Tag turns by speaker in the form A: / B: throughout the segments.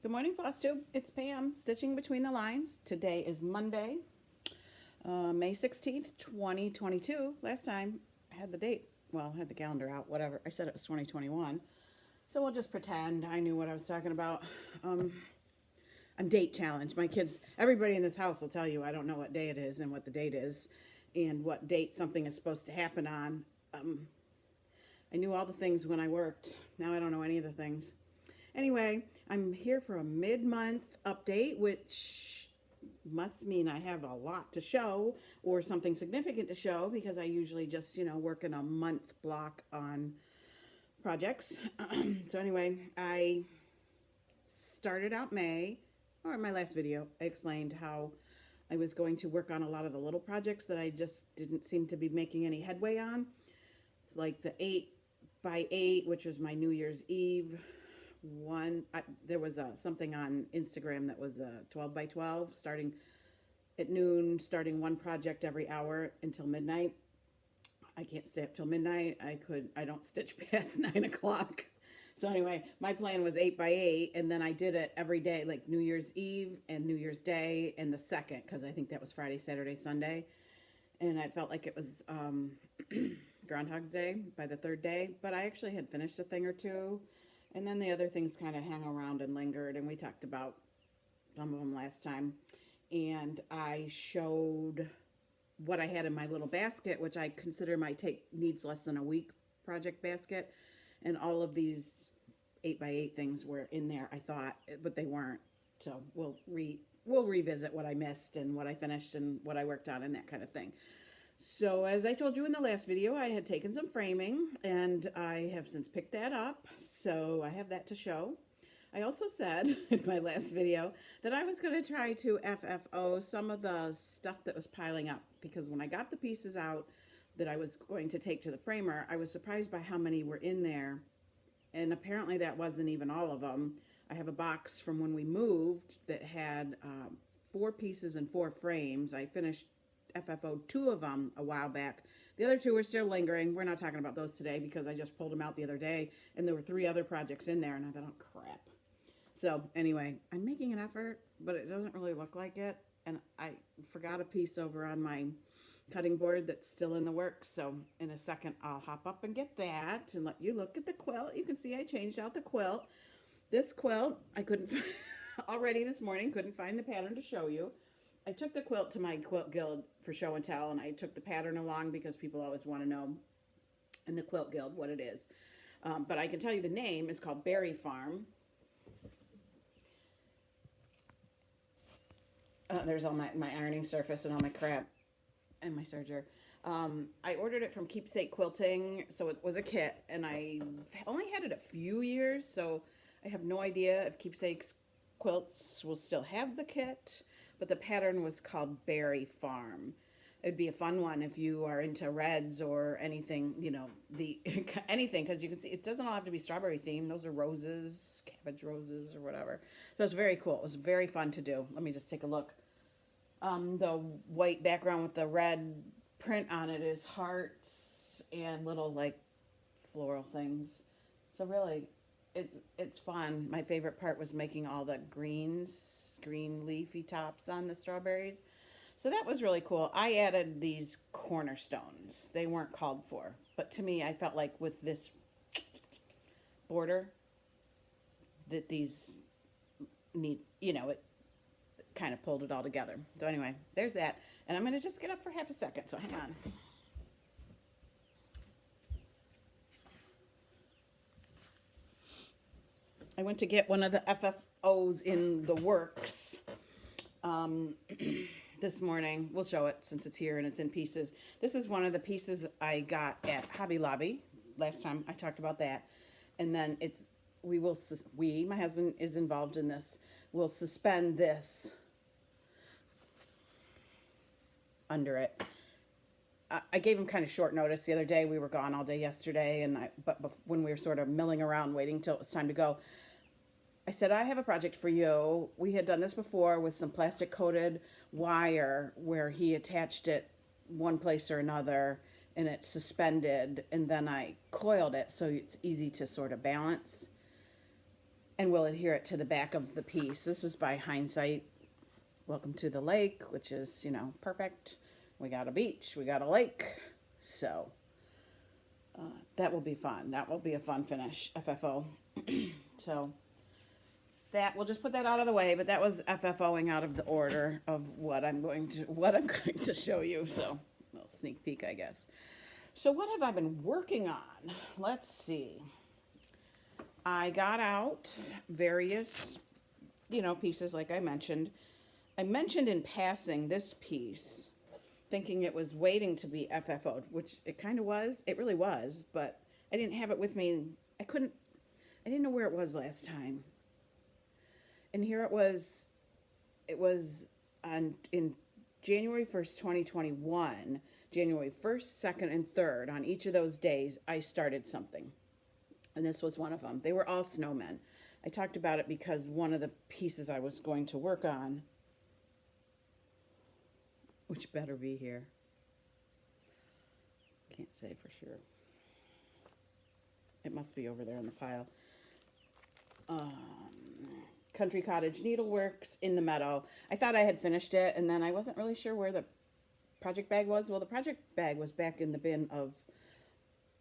A: Good morning, Flosstube. It's Pam, stitching between the lines. Today is Monday, May 16th, 2022. Last time I had the date, well, I had the calendar out, whatever. I said it was 2021. So we'll just pretend I knew what I was talking about. Um, I'm date challenged. My kids, everybody in this house will tell you I don't know what day it is and what the date is and what date something is supposed to happen on. Um, I knew all the things when I worked. Now I don't know any of the things. Anyway, I'm here for a mid-month update, which must mean I have a lot to show or something significant to show because I usually just, work in a month block on projects. So anyway, I started out May, or in my last video, I explained how I was going to work on a lot of the little projects that I just didn't seem to be making any headway on, like the 8x8, which was my New Year's Eve there was something on Instagram that was 12 by 12 starting at noon, starting one project every hour until midnight. I can't stay up till midnight. I don't stitch past 9 o'clock. So anyway, my plan was 8x8, and then I did it every day, like New Year's Eve and New Year's Day and the second, because I think that was Friday, Saturday, Sunday. And I felt like it was Groundhog's Day by the third day, but I actually had finished a thing or two. And then the other things kind of hang around and lingered, and we talked about some of them last time. And I showed what I had in my little basket, which I consider my needs less than a week project basket. And all of these 8x8 things were in there, I thought, but they weren't. So we'll revisit what I missed and what I finished and what I worked on and that kind of thing. So as I told you in the last video, I had taken some framing and I have since picked that up. So I have that to show. I also said in my last video that I was going to try to FFO some of the stuff that was piling up, because when I got the pieces out that I was going to take to the framer, I was surprised by how many were in there. And apparently that wasn't even all of them. I have a box from when we moved that had 4 pieces and 4 frames. I finished FFO 2 of them a while back. The other 2 are still lingering. We're not talking about those today because I just pulled them out the other day and there were 3 other projects in there and I thought, oh crap. So anyway, I'm making an effort, but it doesn't really look like it. And I forgot a piece over on my cutting board that's still in the works. So in a second, I'll hop up and get that and let you look at the quilt. You can see I changed out the quilt. This quilt, I couldn't already this morning, couldn't find the pattern to show you. I took the quilt to my quilt guild for show and tell, and I took the pattern along because people always want to know in the quilt guild what it is. But I can tell you the name is called Berry Farm. There's all my ironing surface and all my crap and my serger. I ordered it from Keepsake Quilting, so it was a kit, and I only had it a few years, so I have no idea if Keepsake's quilts will still have the kit. But the pattern was called Berry Farm. It'd be a fun one if you are into reds or anything, anything, because you can see it doesn't all have to be strawberry themed. Those are roses, cabbage roses or whatever. So it's very cool. It was very fun to do. Let me just take a look. The white background with the red print on it is hearts and little like floral things. So really, it's fun. My favorite part was making all the green leafy tops on the strawberries. So that was really cool. I added these cornerstones. They weren't called for, but to me, I felt like with this border that these need, it kind of pulled it all together. So anyway, there's that. And I'm going to just get up for half a second. So hang on. I went to get one of the FFOs in the works this morning. We'll show it since it's here and it's in pieces. This is one of the pieces I got at Hobby Lobby. Last time I talked about that. And then my husband is involved in this, will suspend this under it. I gave him kind of short notice the other day. We were gone all day yesterday, and but when we were sort of milling around waiting till it was time to go, I said, I have a project for you. We had done this before with some plastic coated wire where he attached it one place or another and it's suspended, and then I coiled it so it's easy to sort of balance. and we'll adhere it to the back of the piece. This is by Hindsight. Welcome to the lake, which is, you know, perfect. We got a beach, we got a lake. So that will be fun. That will be a fun finish, FFO. So that, we'll just put that out of the way, but that was FFOing out of the order of what I'm going to show you. So a little sneak peek, I guess. So what have I been working on? Let's see. I got out various, you know, pieces like I mentioned. I mentioned in passing this piece, thinking it was waiting to be FFO'd, which it kind of was. It really was, but I didn't have it with me. I didn't know where it was last time. And here it was in January 1st, 2021, January 1st, 2nd, and 3rd, on each of those days, I started something. And this was one of them. They were all snowmen. I talked about it because one of the pieces I was going to work on, which better be here. Can't say for sure. It must be over there in the pile. Country Cottage Needleworks in the Meadow. I thought I had finished it, and then I wasn't really sure where the project bag was. Well, the project bag was back in the bin of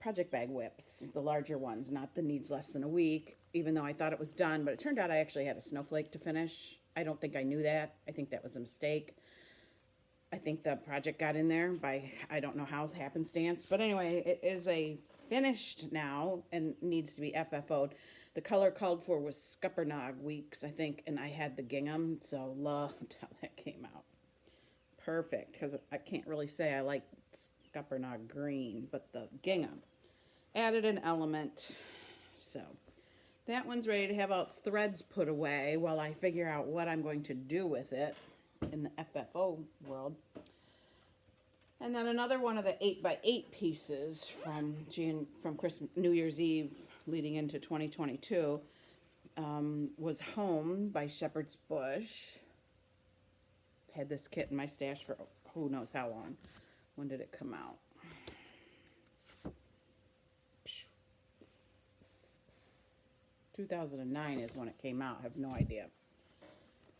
A: project bag whips, the larger ones, not the needs less than a week, even though I thought it was done, but it turned out I actually had a snowflake to finish. I don't think I knew that. I think that was a mistake. I think the project got in there by, I don't know how, happenstance, but anyway, it is a finished now and needs to be FFO'd. The color called for was Scuppernong Weeks, I think, and I had the Gingham, so loved how that came out. Perfect, because I can't really say I like Scuppernong green, but the Gingham. Added an element, so that one's ready to have all its threads put away while I figure out what I'm going to do with it in the FFO world. And then another one of the 8x8 pieces from Christmas, New Year's Eve leading into 2022 was Home by Shepherd's Bush. Had this kit in my stash for who knows how long. When did it come out? 2009 is when it came out. I have no idea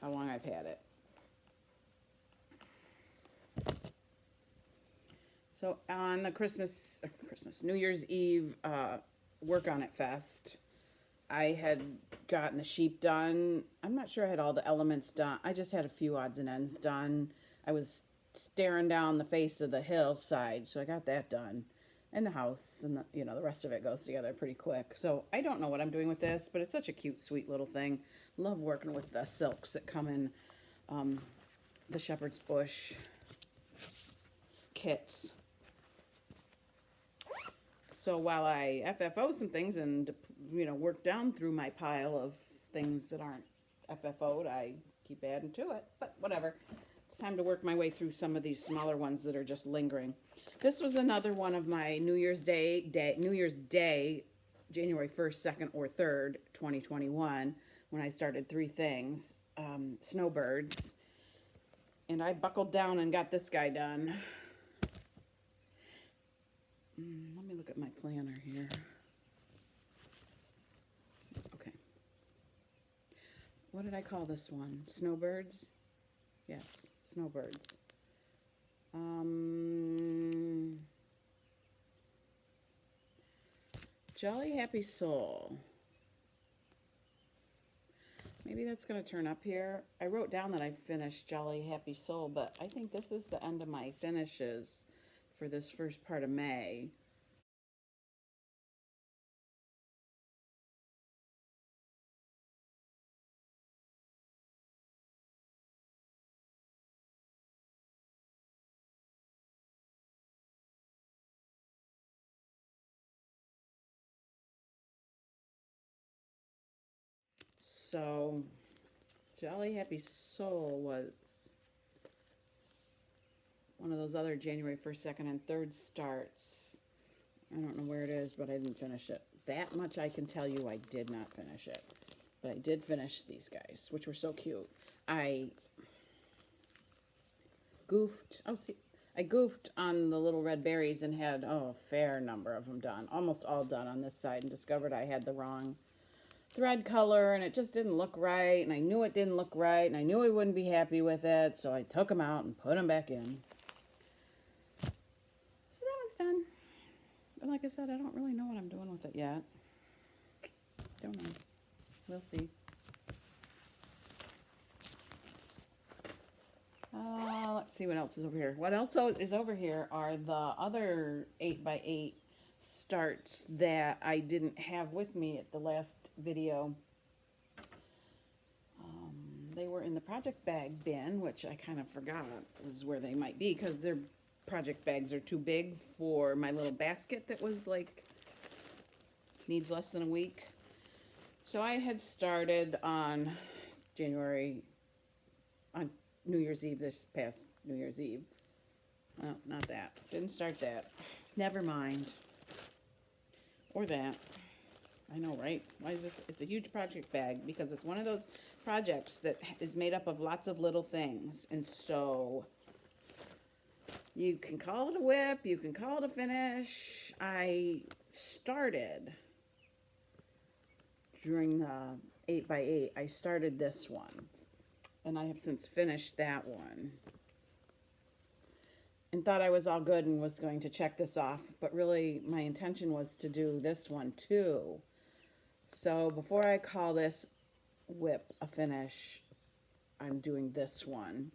A: how long I've had it. So on the New Year's Eve work on it fest, I had gotten the sheep done. I'm not sure I had all the elements done. I just had a few odds and ends done. I was staring down the face of the hillside, so I got that done. And the house, and the rest of it goes together pretty quick. So I don't know what I'm doing with this, but it's such a cute, sweet little thing. Love working with the silks that come in the Shepherd's Bush kits. So while I FFO some things and, work down through my pile of things that aren't FFO'd, I keep adding to it. But whatever. It's time to work my way through some of these smaller ones that are just lingering. This was another one of my New Year's Day, January 1st, 2nd, or 3rd, 2021, when I started 3 things, Snowbirds. And I buckled down and got this guy done. Let me look at my planner here. Okay. What did I call this one? Snowbirds? Yes, Snowbirds. Jolly Happy Soul. Maybe that's going to turn up here. I wrote down that I finished Jolly Happy Soul, but I think this is the end of my finishes for this first part of May. So, Jolly Happy Soul was one of those other January 1st, 2nd, and 3rd starts. I don't know where it is, but I didn't finish it. That much I can tell you, I did not finish it. But I did finish these guys, which were so cute. I goofed. I goofed on the little red berries and had, a fair number of them done. Almost all done on this side, and discovered I had the wrong thread color, and it just didn't look right, and I knew it didn't look right, and I knew I wouldn't be happy with it, so I took them out and put them back in. So that one's done. But like I said, I don't really know what I'm doing with it yet. Don't know. We'll see. Let's see what else is over here. What else is over here are the other 8x8 starts that I didn't have with me at the last video. They were in the project bag bin, which I kind of forgot is where they might be, because their project bags are too big for my little basket that was like, needs less than a week. So I had started on New Year's Eve, this past New Year's Eve. Oh, not that. Didn't start that. Never mind. Or that. I know, right? Why is this? It's a huge project bag because it's one of those projects that is made up of lots of little things. And so you can call it a whip, you can call it a finish. I started during the 8x8, I started this one. And I have since finished that one. And thought I was all good and was going to check this off. But really, my intention was to do this one too. So before I call this whip a finish, I'm doing this one.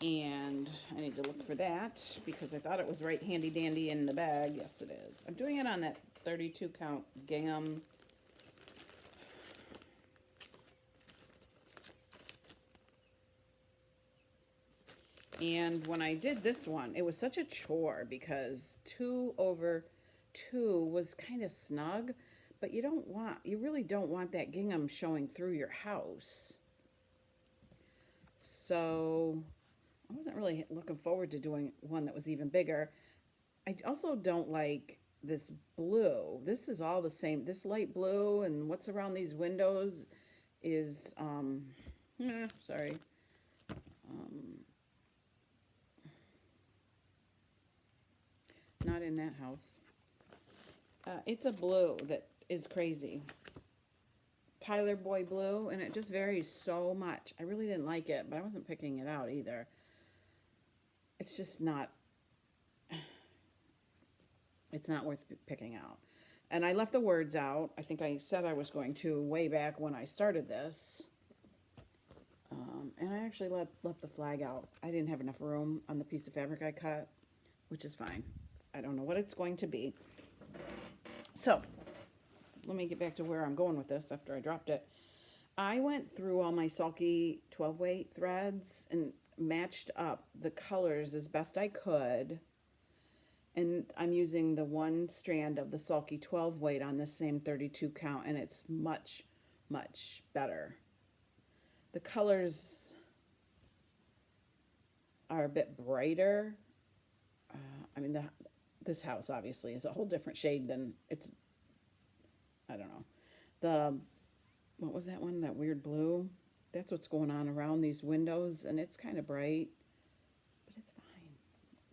A: And I need to look for that because I thought it was right handy dandy in the bag. Yes, it is. I'm doing it on that 32 count gingham. And when I did this one, it was such a chore because 2 over 2 was kind of snug, but you really don't want that gingham showing through your house. So I wasn't really looking forward to doing one that was even bigger. I also don't like this blue. This is all the same. This light blue and what's around these windows is, sorry. Not in that house. It's a blue that is crazy. Tyler Boy blue, and it just varies so much. I really didn't like it, but I wasn't picking it out either. It's just not, it's not worth picking out. And I left the words out. I think I said I was going to way back when I started this. And I actually left the flag out. I didn't have enough room on the piece of fabric I cut, which is fine. I don't know what it's going to be. So, let me get back to where I'm going with this after I dropped it. I went through all my sulky 12-weight threads and matched up the colors as best I could. And I'm using the one strand of the sulky 12-weight on this same 32 count, and it's much, much better. The colors are a bit brighter. This house obviously is a whole different shade than it's, I don't know. What was that one? That weird blue? That's what's going on around these windows, and it's kind of bright, but it's fine.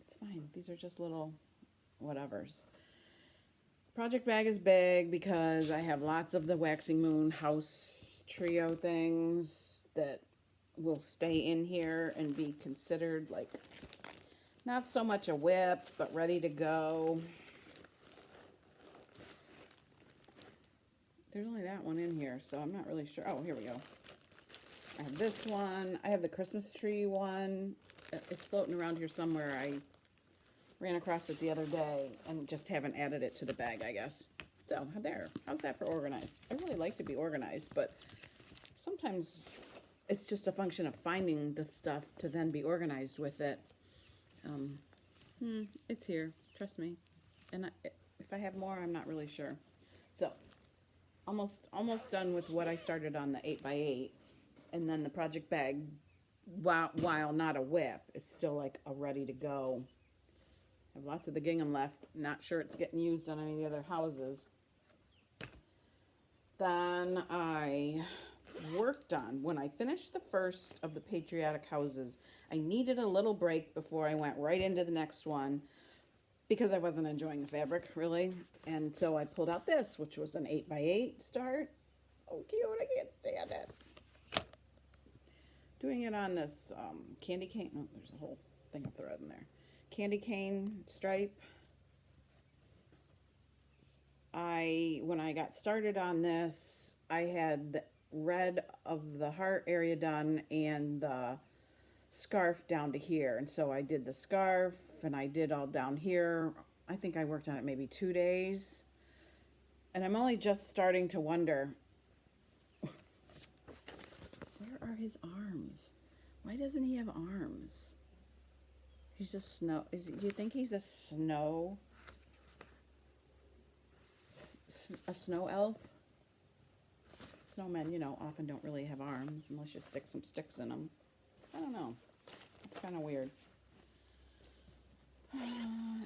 A: It's fine. These are just little whatevers. Project bag is big because I have lots of the Waxing Moon house trio things that will stay in here and be considered like not so much a whip, but ready to go. There's only that one in here, so I'm not really sure. Oh, here we go. I have this one. I have the Christmas tree one. It's floating around here somewhere. I ran across it the other day and just haven't added it to the bag, I guess. So, there. How's that for organized? I really like to be organized, but sometimes it's just a function of finding the stuff to then be organized with it. It's here. Trust me. And if I have more, I'm not really sure. So, almost done with what I started on the 8x8. And then the project bag, while not a whip, is still like a ready to go. I have lots of the gingham left. Not sure it's getting used on any of the other houses. Then I worked on, when I finished the first of the Patriotic houses, I needed a little break before I went right into the next one because I wasn't enjoying the fabric really. And so I pulled out this, which was an 8x8 start. Oh, cute. I can't stand it. Doing it on this candy cane. Oh, there's a whole thing of thread in there. Candy cane stripe. When I got started on this, I had the red of the heart area done and the scarf down to here. And so I did the scarf and I did all down here. I think I worked on it maybe 2 days. And I'm only just starting to wonder, where are his arms? Why doesn't he have arms? He's just snow. Do you think he's a snow elf? Snowmen, you know, often don't really have arms unless you stick some sticks in them. I don't know. It's kind of weird.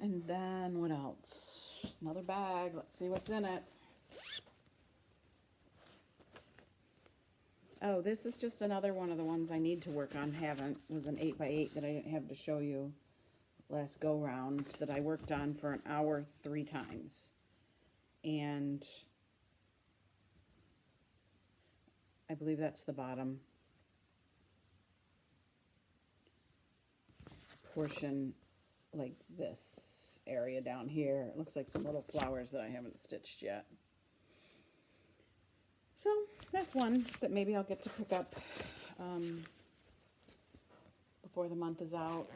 A: And then what else? Another bag. Let's see what's in it. Oh, this is just another one of the ones I need to work on. Haven't. Was an 8x8 that I didn't have to show you last go round that I worked on for an hour 3 times. And I believe that's the bottom portion, like this area down here. It looks like some little flowers that I haven't stitched yet. So that's one that maybe I'll get to pick up before the month is out.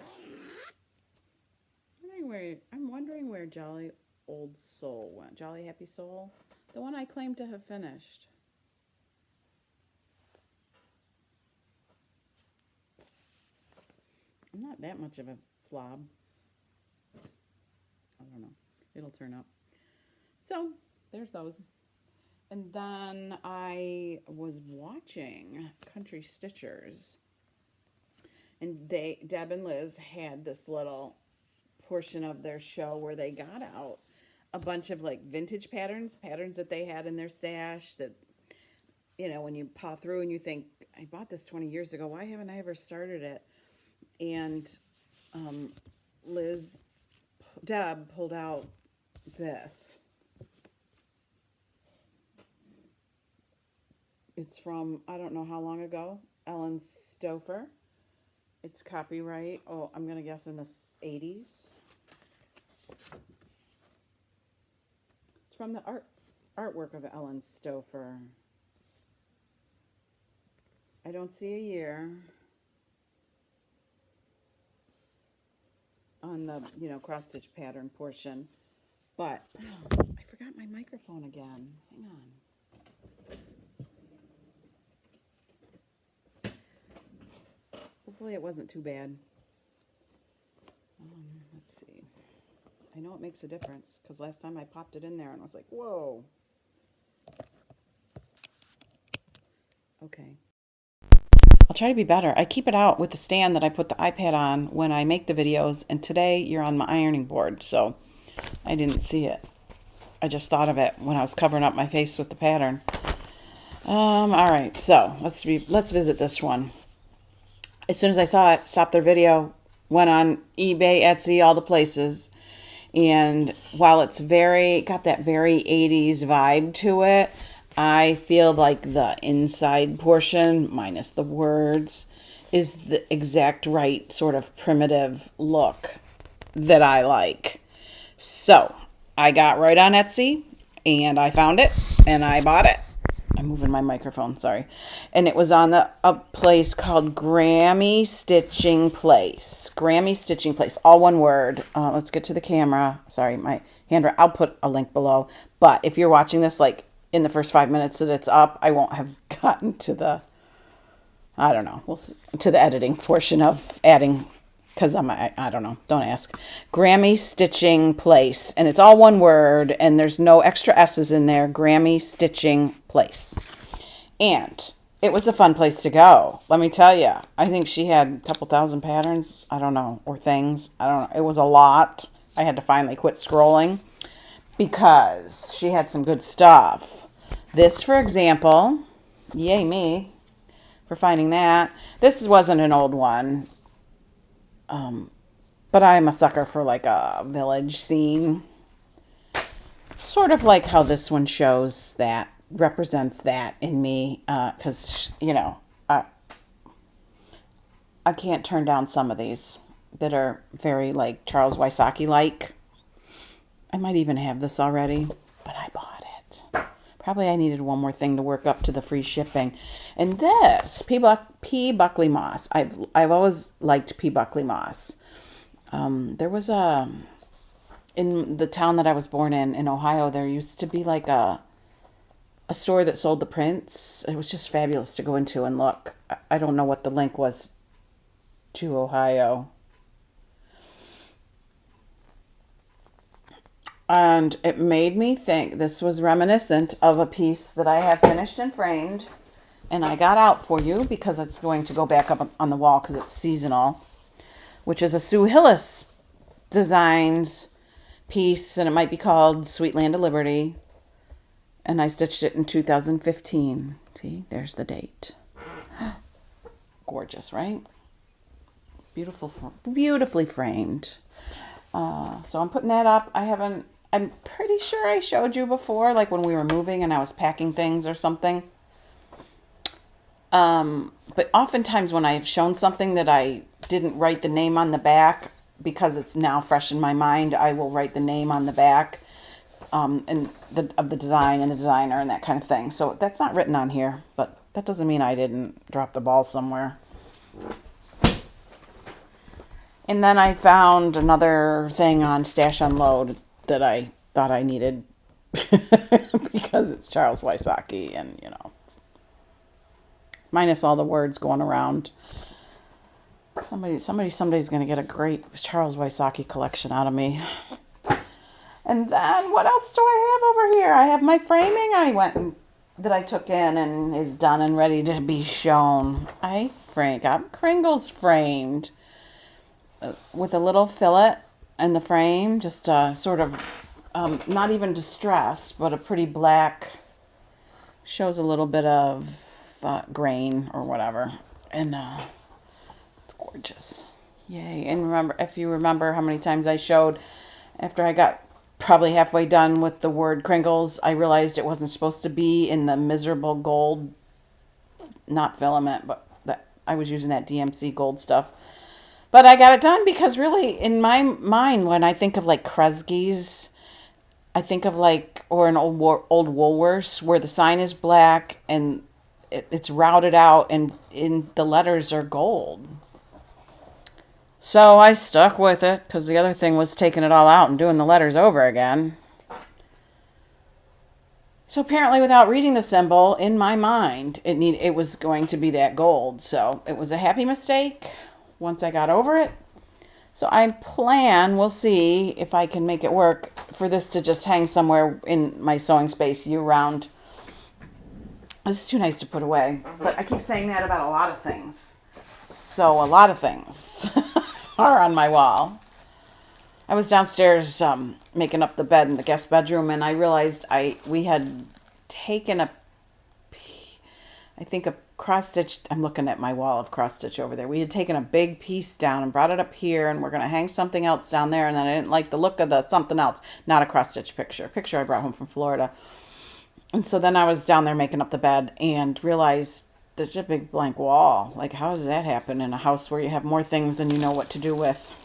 A: I'm wondering where Jolly Old Soul went. Jolly Happy Soul? The one I claim to have finished. I'm not that much of a slob. I don't know. It'll turn up. So, there's those. And then I was watching Country Stitchers. And Deb and Liz had this little portion of their show where they got out a bunch of like vintage patterns that they had in their stash that, you know, when you paw through and you think, I bought this 20 years ago, why haven't I ever started it? And Deb pulled out this. It's from, I don't know how long ago, Ellen Stouffer. It's copyright, I'm going to guess in the 80s. It's from the artwork of Ellen Stouffer. I don't see a year on the, you know, cross stitch pattern portion, but I forgot my microphone again. Hang on. Hopefully it wasn't too bad. Let's see. I know it makes a difference because last time I popped it in there and I was like, whoa. Okay. I'll try to be better. I keep it out with the stand that I put the iPad on when I make the videos, and today you're on my ironing board, so I didn't see it. I just thought of it when I was covering up my face with the pattern. All right, so let's visit this one. As soon as I saw it, stopped their video, went on eBay, Etsy, all the places, and while it's got that very 80s vibe to it, I feel like the inside portion, minus the words, is the exact right sort of primitive look that I like. So I got right on Etsy and I found it and I bought it. I'm moving my microphone, sorry. And it was on a place called Grammy Stitching Place. Grammy Stitching Place, all one word. Let's get to the camera. Sorry, my hand. I'll put a link below. But if you're watching this, like, in the first 5 minutes that it's up, I won't have gotten to the, I don't know, to the editing portion of adding, because I don't know, don't ask. Grammy Stitching Place, and it's all one word, and there's no extra S's in there. Grammy Stitching Place. And it was a fun place to go, let me tell you. I think she had a couple thousand patterns, I don't know, or things. I don't know. It was a lot. I had to finally quit scrolling because she had some good stuff. This, for example, yay me for finding that. This wasn't an old one. But I'm a sucker for like a village scene. Sort of like how this one shows that, represents that in me. Because, I can't turn down some of these that are very like Charles Wysocki-like. I might even have this already, but I bought it. Probably I needed one more thing to work up to the free shipping. And this, P. Buckley Moss. I've always liked P. Buckley Moss. There was in the town that I was born in Ohio, there used to be like a store that sold the prints. It was just fabulous to go into and look. I don't know what the link was to Ohio. And it made me think this was reminiscent of a piece that I have finished and framed. And I got out for you because it's going to go back up on the wall because it's seasonal. Which is a Sue Hillis Designs piece. And it might be called Sweet Land of Liberty. And I stitched it in 2015. See, there's the date. Gorgeous, right? Beautifully framed. So I'm putting that up. I'm pretty sure I showed you before, like when we were moving and I was packing things or something. But oftentimes when I've shown something that I didn't write the name on the back, because it's now fresh in my mind, I will write the name on the back of the design and the designer and that kind of thing. So that's not written on here, but that doesn't mean I didn't drop the ball somewhere. And then I found another thing on Stash Unload that I thought I needed because it's Charles Wysocki and, minus all the words going around. Somebody's going to get a great Charles Wysocki collection out of me. And then what else do I have over here? I have my framing that I took in and is done and ready to be shown. I got Kringles framed with a little fillet in the frame, just sort of not even distressed, but a pretty black, shows a little bit of grain or whatever, and it's gorgeous. Yay. And if you remember how many times I showed, after I got probably halfway done with the word Kringles, I realized it wasn't supposed to be in the miserable gold, not filament, but that I was using that DMC gold stuff. But I got it done because really, in my mind, when I think of like Kresge's, I think of like, or an old Woolworths where the sign is black and it's routed out and the letters are gold. So I stuck with it because the other thing was taking it all out and doing the letters over again. So apparently, without reading the symbol, in my mind, it was going to be that gold. So it was a happy mistake once I got over it. So we'll see if I can make it work for this to just hang somewhere in my sewing space year round. This is too nice to put away. But I keep saying that about a lot of things. So a lot of things are on my wall. I was downstairs making up the bed in the guest bedroom, and I realized we had taken a cross-stitch. I'm looking at my wall of cross-stitch over there. We had taken a big piece down and brought it up here, and we're going to hang something else down there, and then I didn't like the look of the something else. Not a cross-stitch picture I brought home from Florida. And so then I was down there making up the bed and realized there's a big blank wall. Like, how does that happen in a house where you have more things than you know what to do with?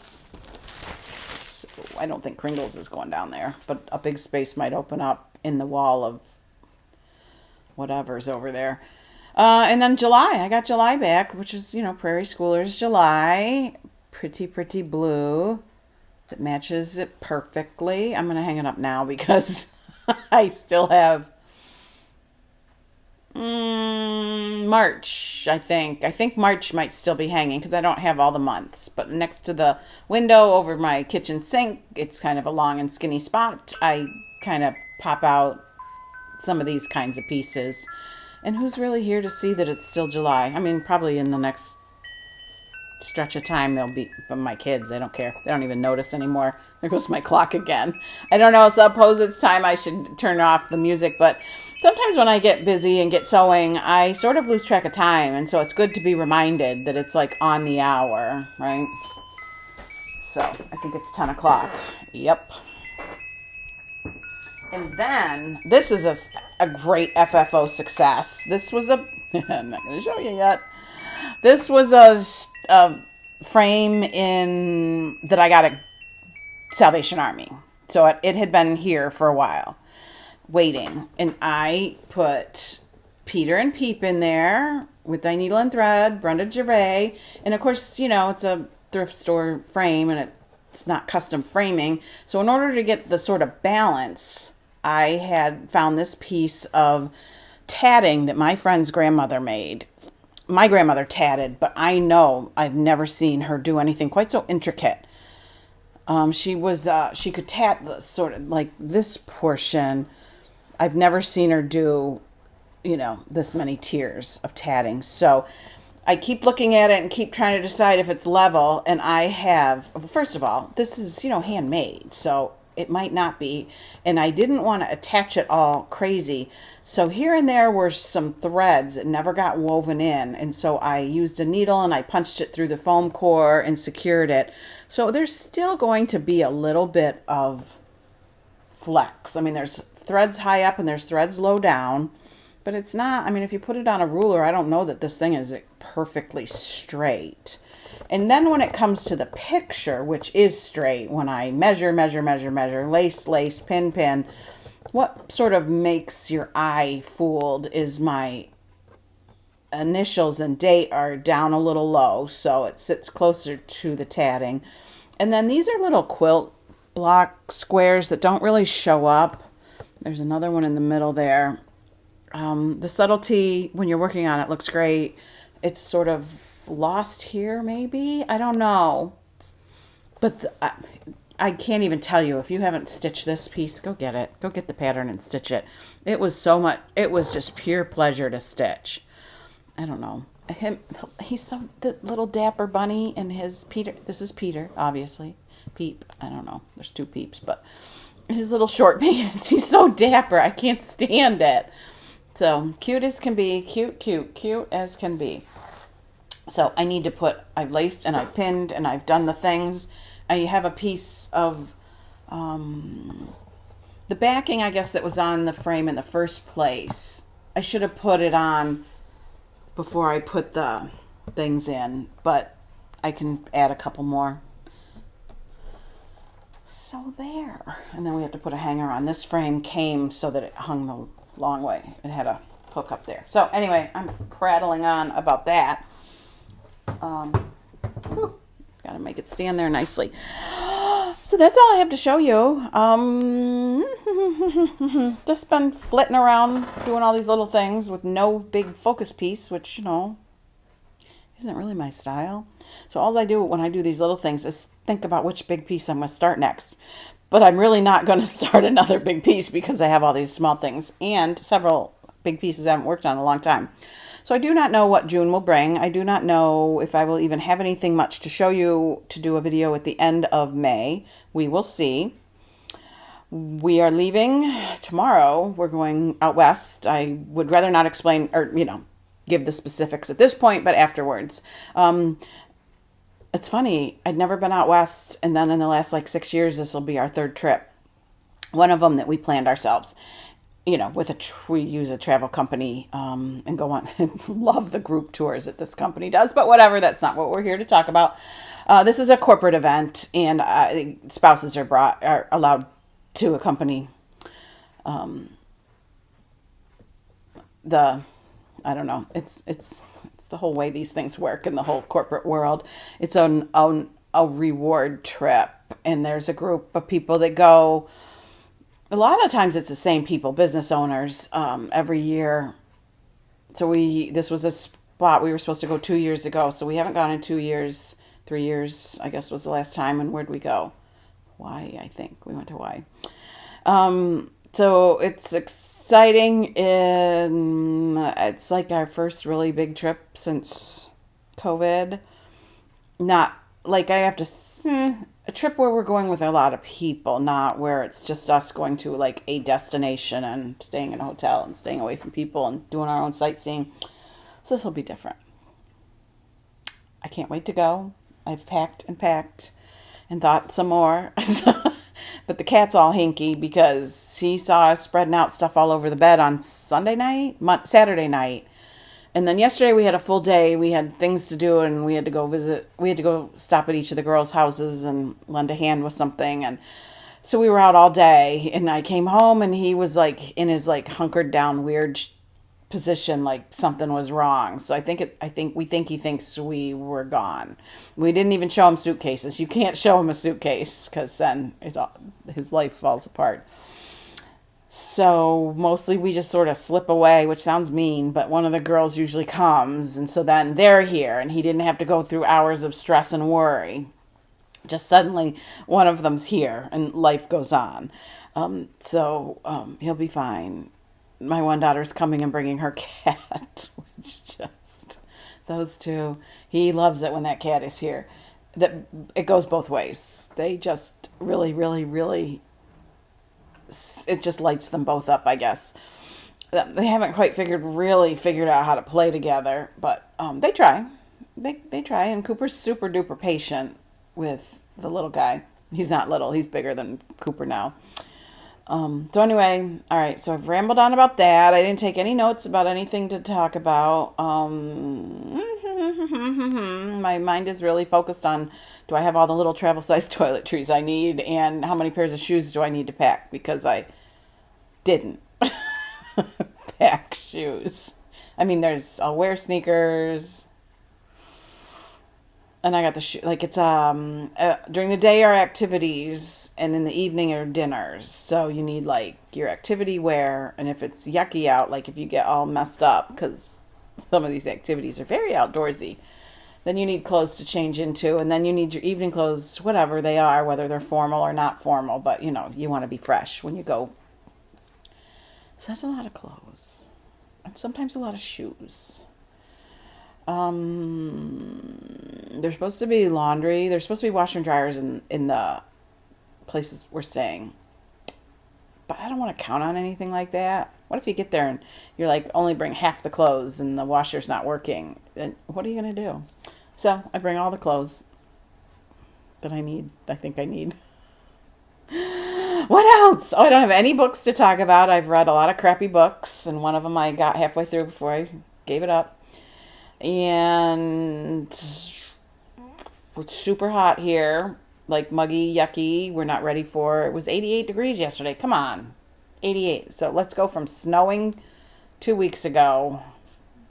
A: So I don't think Kringles is going down there, but a big space might open up in the wall of whatever's over there. And then July, I got July back, which is, Prairie Schoolers July. Pretty, pretty blue. That matches it perfectly. I'm going to hang it up now because I still have March, I think. I think March might still be hanging because I don't have all the months. But next to the window over my kitchen sink, it's kind of a long and skinny spot. I kind of pop out some of these kinds of pieces. And who's really here to see that it's still July? I mean, probably in the next stretch of time, they'll be, but my kids, they don't care. They don't even notice anymore. There goes my clock again. I don't know, suppose it's time I should turn off the music, but sometimes when I get busy and get sewing, I sort of lose track of time, and so it's good to be reminded that it's like on the hour, right? So I think it's 10 o'clock. Yep. And then this is a great FFO success. This was a, I'm not going to show you yet. This was a frame that I got at Salvation Army. So it had been here for a while, waiting. And I put Peter and Peep in there with Thy Needle and Thread, Brenda Gervais. And of course, it's a thrift store frame and it's not custom framing. So in order to get the sort of balance, I had found this piece of tatting that my friend's grandmother made. My grandmother tatted, but I've never seen her do anything quite so intricate. She could tat the sort of like this portion. I've never seen her do, this many tiers of tatting. So I keep looking at it and keep trying to decide if it's level. And first of all, this is, handmade. So it might not be. And I didn't want to attach it all crazy. So here and there were some threads that never got woven in. And so I used a needle and I punched it through the foam core and secured it. So there's still going to be a little bit of flex. I mean, there's threads high up and there's threads low down. But it's not, if you put it on a ruler, I don't know that this thing is perfectly straight. And then when it comes to the picture, which is straight, when I measure, lace, pin, what sort of makes your eye fooled is my initials and date are down a little low, so it sits closer to the tatting. And then these are little quilt block squares that don't really show up. There's another one in the middle there. The subtlety when you're working on it looks great. It's sort of lost here, maybe. I don't know. But I can't even tell you. If you haven't stitched this piece, go get it. Go get the pattern and stitch it. It was just pure pleasure to stitch. I don't know. He's the little dapper bunny and his Peter. This is Peter, obviously. Peep. I don't know. There's two Peeps, but his little short pants. He's so dapper. I can't stand it. So cute as can be. Cute as can be. So I need to I've laced and I've pinned and I've done the things. I have a piece of the backing, I guess, that was on the frame in the first place. I should have put it on before I put the things in, but I can add a couple more. So there. And then we have to put a hanger on. This frame came so that it hung the long way. It had a hook up there. So anyway, I'm prattling on about that. Gotta make it stand there nicely. So that's all I have to show you. Just been flitting around doing all these little things with no big focus piece, which, isn't really my style. So all I do when I do these little things is think about which big piece I'm going to start next. But I'm really not going to start another big piece because I have all these small things and several big pieces I haven't worked on in a long time. So I do not know what June will bring. I do not know if I will even have anything much to show you to do a video at the end of May. We will see. We are leaving tomorrow. We're going out west. I would rather not explain or, give the specifics at this point, but afterwards. It's funny. I'd never been out west, and then in the last 6 years, this will be our third trip. One of them that we planned ourselves. We use a travel company and go on and love the group tours that this company does. But whatever, that's not what we're here to talk about. This is a corporate event, and spouses are allowed to accompany I don't know. It's the whole way these things work in the whole corporate world. It's a reward trip, and there's a group of people that go. A lot of times it's the same people, business owners, every year. So this was a spot we were supposed to go 2 years ago. So we haven't gone in 2 years. 3 years, I guess, was the last time. And where'd we go? Hawaii, I think. We went to Hawaii. So it's exciting. It's like our first really big trip since COVID. Not like I have to... a trip where we're going with a lot of people, not where it's just us going to a destination and staying in a hotel and staying away from people and doing our own sightseeing. So this will be different. I can't wait to go. I've packed and packed. and thought some more. But the cat's all hinky because he saw us spreading out stuff all over the bed on Saturday night. And then yesterday we had a full day. We had things to do and we had to go visit. We had to go stop at each of the girls' houses and lend a hand with something. And so we were out all day. And I came home and he was like in his like hunkered down weird position, like something was wrong. So we think he thinks we were gone. We didn't even show him suitcases. You can't show him a suitcase because then his life falls apart. So mostly we just sort of slip away, which sounds mean, but one of the girls usually comes, and so then they're here, and he didn't have to go through hours of stress and worry. Just suddenly one of them's here, and life goes on. He'll be fine. My one daughter's coming and bringing her cat, which just, those two, he loves it when that cat is here. That it goes both ways. They just really, really, really, it just lights them both up, I guess. They haven't quite figured out how to play together, but they try. They try, and Cooper's super duper patient with the little guy. He's not little, he's bigger than Cooper now. So anyway, all right, so I've rambled on about that. I didn't take any notes about anything to talk about. My mind is really focused on, do I have all the little travel size toiletries I need, and how many pairs of shoes do I need to pack, because I didn't pack shoes. I mean, I'll wear sneakers, and I got the shoe, like it's during the day are activities, and in the evening are dinners. So you need like your activity wear, and if it's yucky out, like if you get all messed up, because some of these activities are very outdoorsy, then you need clothes to change into, and then you need your evening clothes, whatever they are, whether they're formal or not formal, but you know, you want to be fresh when you go. So that's a lot of clothes, and sometimes a lot of shoes. There's supposed to be laundry. There's supposed to be washer and dryers in the places we're staying. But I don't want to count on anything like that. What if you get there and you're like, only bring half the clothes and the washer's not working? Then what are you going to do? So I bring all the clothes that I think I need. What else? Oh, I don't have any books to talk about. I've read a lot of crappy books, and one of them I got halfway through before I gave it up. And it's super hot here, like muggy, yucky. We're not ready for it. It was 88 degrees yesterday. Come on, 88. So let's go from snowing 2 weeks ago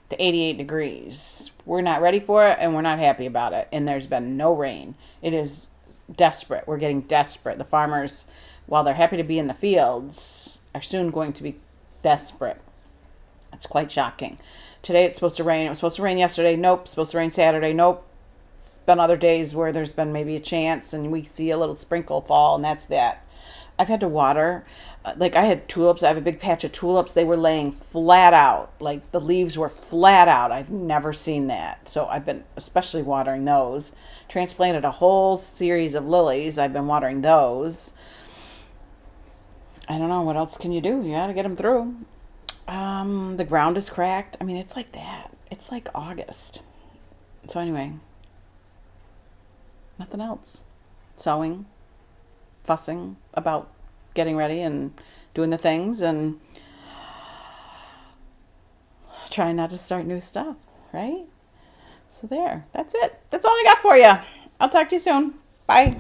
A: to 88 degrees. We're not ready for it, and we're not happy about it. And there's been no rain. It is desperate. We're getting desperate. The farmers, while they're happy to be in the fields, are soon going to be desperate. It's quite shocking. Today it's supposed to rain. It was supposed to rain yesterday. Nope. It's supposed to rain Saturday. Nope. It's been other days where there's been maybe a chance and we see a little sprinkle fall, and that's that. I've had to water. Like I had tulips. I have a big patch of tulips. They were laying flat out. Like the leaves were flat out. I've never seen that. So I've been especially watering those. Transplanted a whole series of lilies. I've been watering those. I don't know. What else can you do? You got to get them through. The ground is cracked. I mean, it's like that. It's like August. So anyway, nothing else. Sewing, fussing about getting ready and doing the things, and trying not to start new stuff, right? So there. That's it. That's all I got for you. I'll talk to you soon. Bye.